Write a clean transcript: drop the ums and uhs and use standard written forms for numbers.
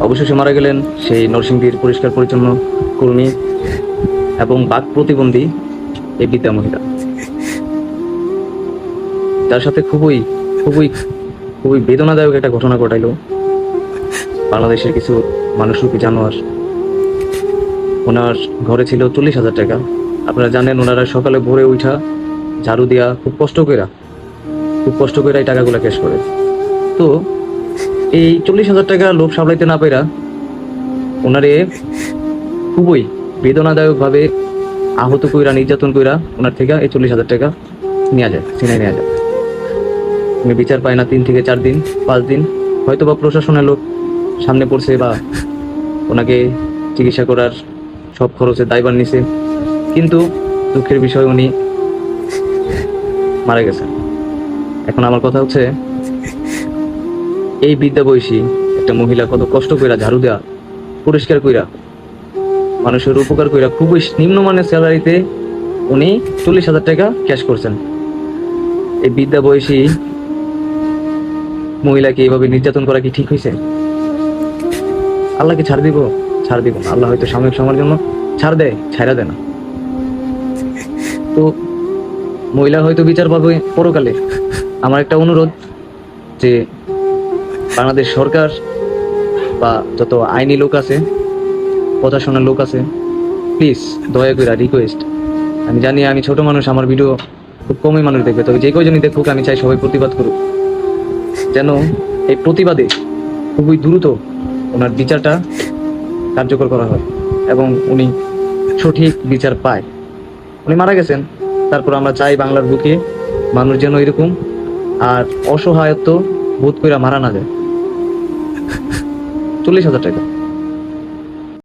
অবশেষে মারা গেলেন সেই নরসিংদীর পরিষ্কার পরিচ্ছন্ন কর্মী এবং বাক প্রতিবন্ধী এই বিদ্যা মহিলা, যার সাথে খুবই খুবই খুবই বেদনাদায়ক একটা ঘটনা ঘটাইলো বাংলাদেশের কিছু মানুষরূপী জানোয়ার। ওনার ঘরে ছিল 40,000 টাকা। আপনারা জানেন ওনারা সকালে ভোরে উঠা ঝাড়ু দিয়া খুব কষ্ট কইরা এই টাকাগুলো ক্যাশ করে। তো এই 40,000 টাকা লোভ সামলাইতে না পেরা ওনারে খুবই বেদনাদায়ক ভাবে আহত কইরা নির্যাতন কইরা ওনার থেকে এই 40,000 টাকা নেওয়া যায়, ছিনাই নেওয়া যায়। উনি বিচার পায় না 3 থেকে 4 দিন 5 দিন, হয়তো বা প্রশাসনের লোক সামনে পড়ছে বা ওনাকে চিকিৎসা করার সব খরচের দায়ভার নিছে, কিন্তু দুঃখের বিষয় উনি মারা গেছেন। এখন আমার কথা হচ্ছে, এই বিদ্যা বয়সী একটা মহিলা কত কষ্ট কইরা ঝাড়ু দেয়া পরিষ্কার কইরা মানুষের উপকার কইরা খুবই নিম্নমানের স্যালারিতে উনি 40,000 টাকা ক্যাশ করছেন। এই বিদ্যা বয়সী মহিলাকে এভাবে নির্যাতন করা কি ঠিক হয়েছে? আল্লাহকে ছাড় দিব? ছাড় দিব না। আল্লাহ হয়তো সাময়িক সময়ের জন্য ছাড় দেয়, ছাড়া দেয় না। তো মহিলা হয়তো বিচার পাবে পরকালে। আমার একটা অনুরোধ যে বাংলাদেশ সরকার বা যত আইনি লোক আছে, প্রশাসনের লোক আছে, প্লিজ দয়া করে রিকোয়েস্ট, আমি জানি আমি ছোট মানুষ, আমার ভিডিও খুব কমই মানুষ দেখবে, তবে যে কয়জনই দেখুক আমি চাই সবাই প্রতিবাদ করুক, যেন এই প্রতিবাদে খুবই দ্রুত ওনার বিচারটা কার্যকর করা হয় এবং উনি সঠিক বিচার পায়। উনি মারা গেছেন, তারপর আমরা চাই বাংলার বুকে মানুষ যেন এরকম আর অসহায়ত্ব বোধ করে মারা না যায়। 40,000 টাকা